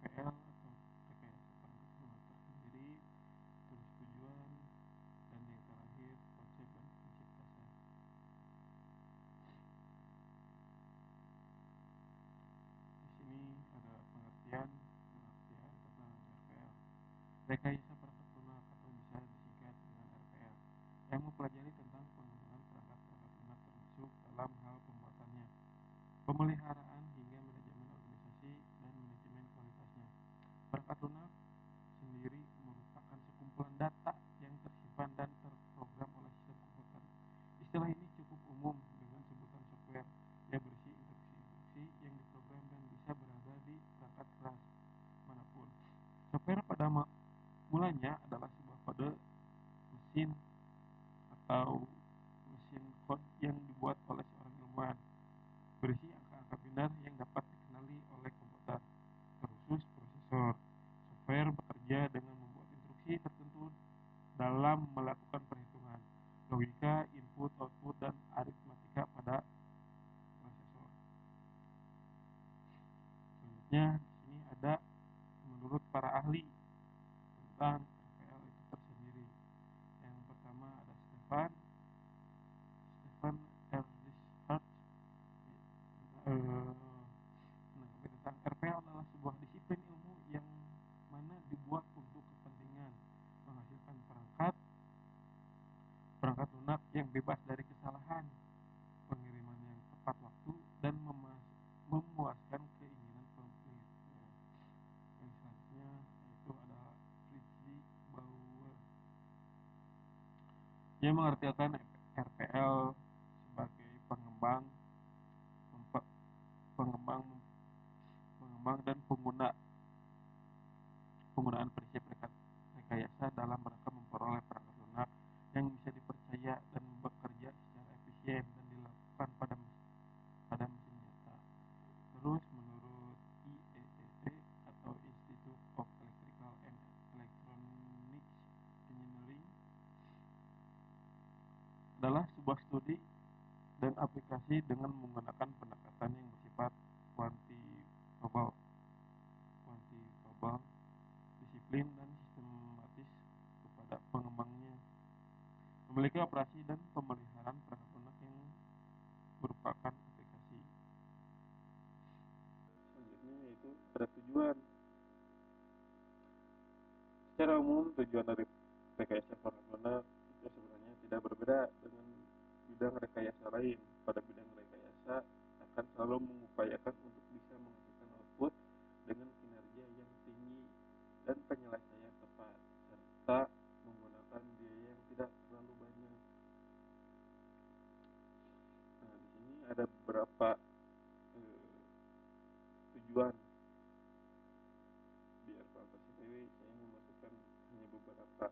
RPL atau rekayasa perangkat lunak tersendiri, terus tujuan, dan yang terakhir konsep dan prinsip dasar. Di sini ada pengertian tentang RPL. Rekayasa perangkat lunak atau bisa disingkat dengan RPL yang mempelajari tentang penggunaan perangkat-perangkat lunak termasuk dalam hal pembuatannya, pemeliharaan hingga manajemen organisasi dan manajemen kualitasnya. Perangkat lunak sendiri merupakan sekumpulan data yang tersimpan dan terprogram oleh sistem komputer. Istilah ini cukup umum dengan sebutan software yang berisi instruksi-instruksi yang diprogram dan bisa berada di perangkat keras manapun. Software pada mulanya adalah sebuah kode mesin atau mesin code yang dibuat oleh seorang ilmuwan, berisi angka-angka binar yang dapat dikenali oleh komputer, terkhusus prosesor. Software bekerja dengan membuat instruksi tertentu dalam melakukan perhitungan, logika, input, output, dan aritmatika pada prosesor. Selanjutnya di sini ada menurut para ahli tentang RPL itu tersendiri. Yang pertama ada Stefan Erdős menanggapi tentang RPL adalah sebuah disiplin ilmu yang mana dibuat untuk kepentingan menghasilkan perangkat perangkat lunak yang bebas dari kesalahan, pengiriman yang tepat waktu, dan memuaskan keinginan pemiliknya. Yang selanjutnya itu adalah Fritzi Bauer. Dia mengartikan RPL sebagai pengembang, pengembang dan penggunaan prinsip rekayasa dalam rangka memperoleh perangkat lunak yang bisa dipercaya dan bekerja secara efisien dan dilakukan pada mesin nyata. Terus menurut IEEE atau Institute of Electrical and Electronics Engineering adalah sebuah studi dan aplikasi dengan menggunakan pendekatan yang bersifat kuantitabel, kuantitabel, disiplin dan sistematis kepada pengembangnya, memiliki operasi dan pemeliharaan perangkat lunak yang merupakan aplikasi. Selanjutnya yaitu ada tujuan. Secara umum tujuan dari rekayasa perangkat lunak itu sebenarnya tidak berbeda dengan bidang rekayasa lain. Pada bidang rekayasa akan selalu mengupayakan untuk bisa menghasilkan output dengan kinerja yang tinggi dan penyelesaian tepat, serta menggunakan biaya yang tidak terlalu banyak. Nah, di sini ada beberapa tujuan di RPL tersendiri. Saya memasukkan hanya beberapa.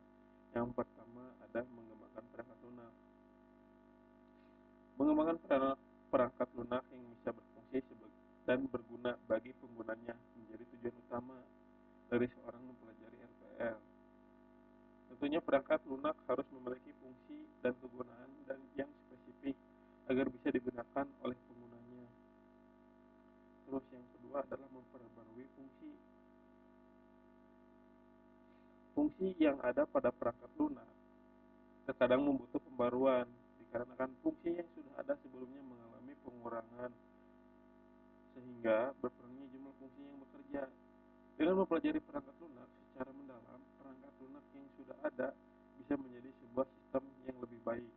Yang pertama ada mengembangkan perangkat lunak. Mengembangkan perangkat lunak yang bisa berfungsi dan berguna bagi penggunanya menjadi tujuan utama dari seorang mempelajari RPL. Tentunya perangkat lunak harus memiliki fungsi dan kegunaan yang spesifik agar bisa digunakan oleh penggunanya. Terus yang kedua adalah memperbarui fungsi. Fungsi yang ada pada perangkat lunak terkadang membutuhkan pembaruan dikarenakan fungsi yang sudah ada sebelumnya mengalami pengurangan sehingga berkurangnya jumlah fungsi yang bekerja. Dengan mempelajari perangkat lunak secara mendalam, perangkat lunak yang sudah ada bisa menjadi sebuah sistem yang lebih baik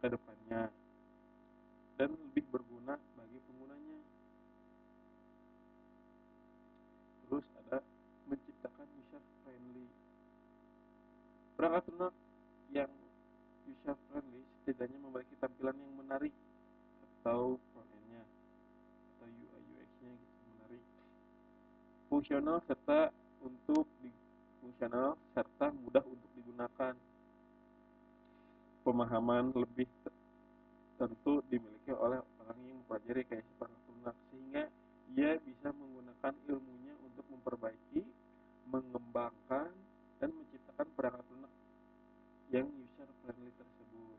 ke depannya dan lebih berguna bagi penggunanya. Terus ada menciptakan user friendly. Perangkat lunak yang user friendly setidaknya memiliki tampilan yang menarik atau front-end-nya atau UI UX-nya gitu menarik, fungsional serta mudah untuk digunakan. Pemahaman lebih tentu dimiliki oleh orang yang mempelajari rekayasa perangkat lunak sehingga ia bisa menggunakan ilmunya untuk memperbaiki, mengembangkan, dan menciptakan perangkat lunak yang user friendly tersebut.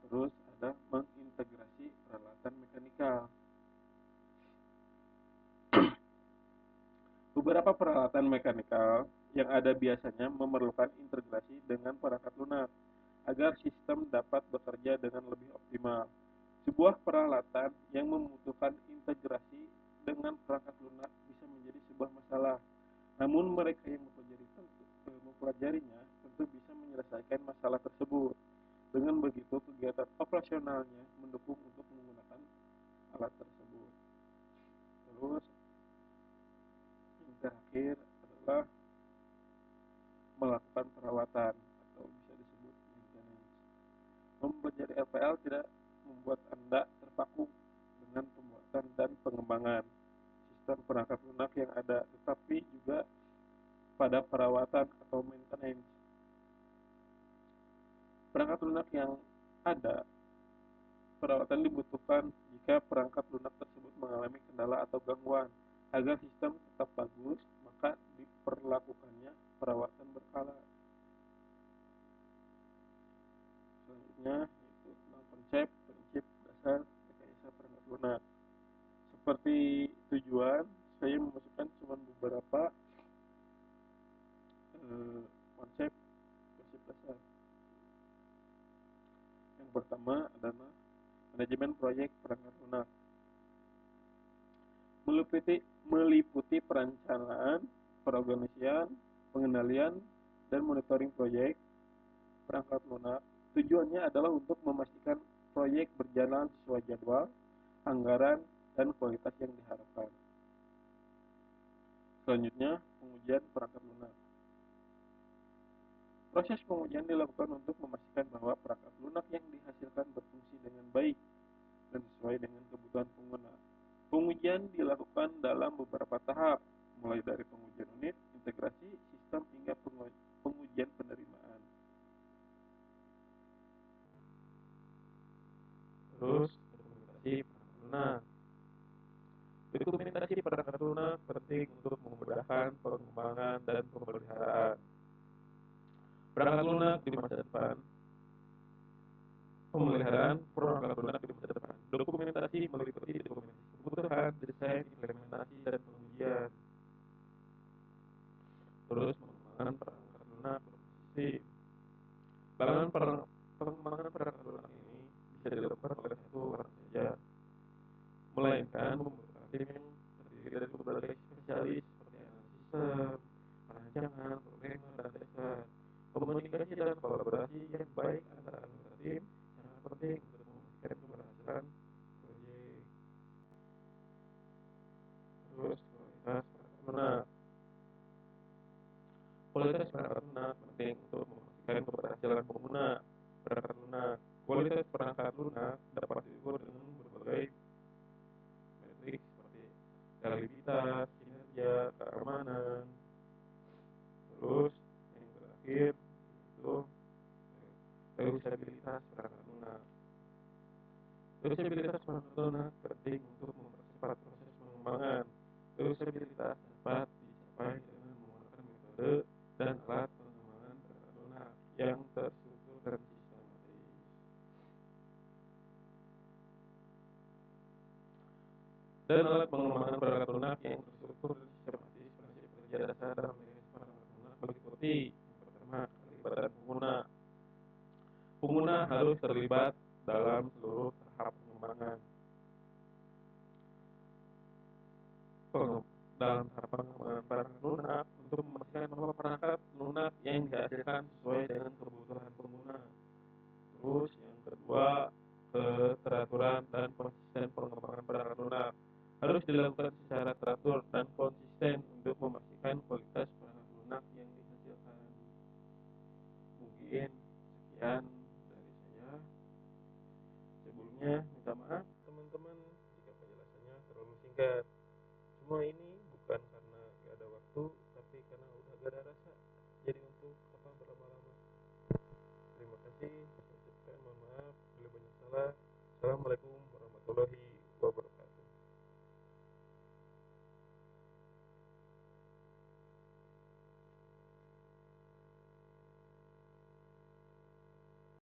Terus ada mengintegrasi peralatan mekanikal. Beberapa peralatan mekanikal yang ada biasanya memerlukan integrasi dengan perangkat lunak agar sistem dapat bekerja dengan lebih optimal. Sebuah peralatan yang membutuhkan integrasi dengan perangkat lunak bisa menjadi sebuah masalah. Namun mereka yang mempelajarinya tentu bisa menyelesaikan masalah tersebut. Dengan begitu, kegiatan operasionalnya mendukung untuk menggunakan alat tersebut. Terus yang terakhir adalah melakukan perawatan atau bisa disebut maintenance. Mempelajari LPL tidak membuat Anda terpaku dengan pembuatan dan pengembangan sistem perangkat lunak yang ada, tetapi juga pada perawatan atau maintenance. Perangkat lunak yang ada, perawatan dibutuhkan jika perangkat lunak tersebut mengalami kendala atau gangguan. Agar sistem tetap bagus, maka diperlakukannya perawatan berkala. Selanjutnya yaitu tentang konsep, prinsip, dasar rekayasa perangkat lunak. Seperti tujuan, saya memasukkan cuma beberapa konsep prinsip dasar. Yang pertama adalah manajemen proyek perangkat lunak. Meliputi perencanaan, perorganisasian, pengendalian, dan monitoring proyek perangkat lunak. Tujuannya adalah untuk memastikan proyek berjalan sesuai jadwal, anggaran, dan kualitas yang diharapkan. Selanjutnya, pengujian perangkat lunak. Proses pengujian dilakukan untuk memastikan bahwa perangkat lunak yang dihasilkan berfungsi dengan baik dan sesuai dengan kebutuhan pengguna. Pengujian dilakukan dalam beberapa tahap, mulai dari pengujian unit, integrasi, sistem, hingga pengujian penerimaan. Terus, dokumentasi perangkat lunak. Dokumentasi perangkat lunak penting untuk memudahkan pengembangan dan pemeliharaan perangkat lunak di masa depan. Pemeliharaan perangkat lunak di masa depan. Dokumentasi meliputi dokumentasi kebutuhan, desain, implementasi, dan pengujian. Terus pengembangan perangkat lunak bersistem. Pengembangan perangkat lunak ini bisa dilakukan oleh satu orang saja, melainkan membutuhkan tim yang terdiri dari berbagai spesialis seperti analisis sistem, perancangan, programmer, dan tester. Komunikasi dan kolaborasi yang baik antara anggota tim sangat penting untuk memastikan keberhasilan proyek. Terus kualitas perangkat lunak. Kualitas perangkat lunak penting untuk memastikan keberhasilan pengguna perangkat lunak. Kualitas perangkat lunak dapat diukur dengan berbagai metrik seperti reliabilitas, kinerja, keamanan. Terus yang terakhir itu reusabilitas perangkat lunak. Reusabilitas perangkat lunak penting untuk mempercepat proses pengembangan. Reusabilitas dapat dicapai dengan menggunakan metode dan alat pengembangan perangkat lunak yang terstruktur dan sistematis. Dan alat pengembangan perangkat lunak yang terstruktur dan sistematis. Prinsip kerja dasar dalam manajemen perangkat lunak meliputi yang pertama, keterlibatan pengguna. Pengguna harus terlibat dalam seluruh tahap pengembangan. Dalam tahap pengembangan perangkat lunak untuk memastikan bahwa perangkat lunak yang dihasilkan sesuai dengan kebutuhan pengguna. Terus yang kedua, keteraturan dan konsisten pengembangan perangkat lunak harus dilakukan secara teratur dan konsisten untuk memastikan kualitas perangkat lunak yang dihasilkan. Mungkin sekian dari saya. Sebelumnya minta maaf teman-teman jika penjelasannya terlalu singkat. Semua ini